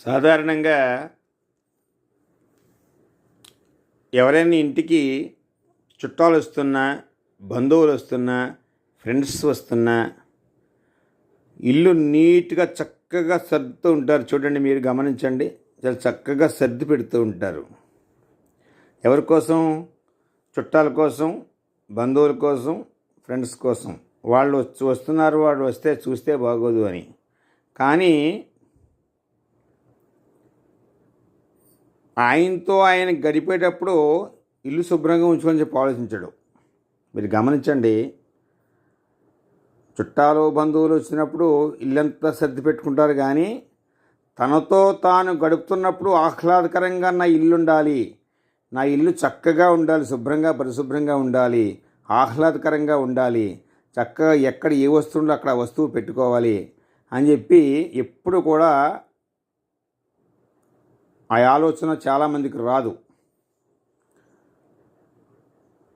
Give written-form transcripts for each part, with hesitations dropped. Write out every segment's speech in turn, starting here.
సాధారణంగా ఎవరైనా ఇంటికి చుట్టాలు వస్తున్నా, బంధువులు వస్తున్నా, ఫ్రెండ్స్ వస్తున్నా ఇల్లు నీట్గా చక్కగా సర్దుతూ ఉంటారు. చూడండి, మీరు గమనించండి, చాలా చక్కగా సర్ది పెడుతూ ఉంటారు. ఎవరి కోసం? చుట్టాల కోసం, బంధువుల కోసం, ఫ్రెండ్స్ కోసం. వాళ్ళు వస్తున్నారు, వాళ్ళు వస్తే చూస్తే బాగోదు అని. కానీ ఆయనతో ఆయన గడిపేటప్పుడు ఇల్లు శుభ్రంగా ఉంచుకొని చెప్పి ఆలోచించడు. మీరు గమనించండి, చుట్టాలు బంధువులు వచ్చినప్పుడు ఇల్లంతా సర్ది పెట్టుకుంటారు, కానీ తనతో తాను గడుపుతున్నప్పుడు ఆహ్లాదకరంగా నా ఇల్లు ఉండాలి, నా ఇల్లు చక్కగా ఉండాలి, శుభ్రంగా పరిశుభ్రంగా ఉండాలి, ఆహ్లాదకరంగా ఉండాలి, చక్కగా ఎక్కడ ఏ వస్తువులో అక్కడ వస్తువు పెట్టుకోవాలి అని చెప్పి ఎప్పుడు కూడా ఆ ఆలోచన చాలామందికి రాదు.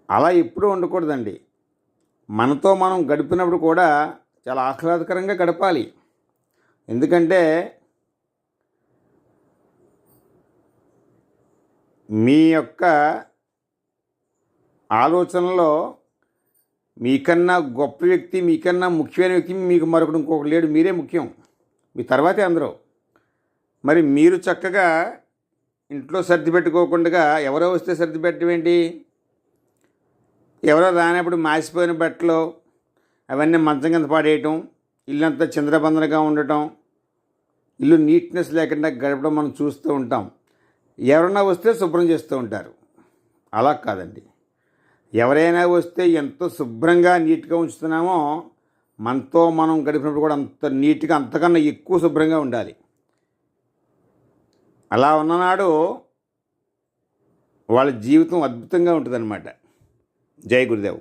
అలా ఎప్పుడూ ఉండకూడదండి. మనతో మనం గడిపినప్పుడు కూడా చాలా ఆహ్లాదకరంగా గడపాలి. ఎందుకంటే మీ యొక్క ఆలోచనలో మీకన్నా గొప్ప వ్యక్తి, మీకన్నా ముఖ్యమైన వ్యక్తి మీకు ఇంకొకరు లేడు. మీరే ముఖ్యం, మీ తర్వాతే అందరూ. మరి మీరు చక్కగా ఇంట్లో సర్ది పెట్టుకోకుండా ఎవరో వస్తే సర్ది పెట్టవేంటి? ఎవరో రానప్పుడు మాసిపోయిన బట్టలు అవన్నీ మంచం కింద పాడేయటం, ఇల్లంతా చిందరబందరగా ఉండటం, ఇల్లు నీట్నెస్ లేకుండా గడపడం మనం చూస్తూ ఉంటాం. ఎవరైనా వస్తే శుభ్రం చేస్తూ ఉంటారు. అలా కాదండి. ఎవరైనా వస్తే ఎంతో శుభ్రంగా నీట్గా ఉంచుతున్నామో మనతో మనం గడిపినప్పుడు కూడా అంత నీట్గా, అంతకన్నా ఎక్కువ శుభ్రంగా ఉండాలి. అలా ఉన్ననాడు వాళ్ళ జీవితం అద్భుతంగా ఉంటుందన్నమాట. జై గురుదేవ్.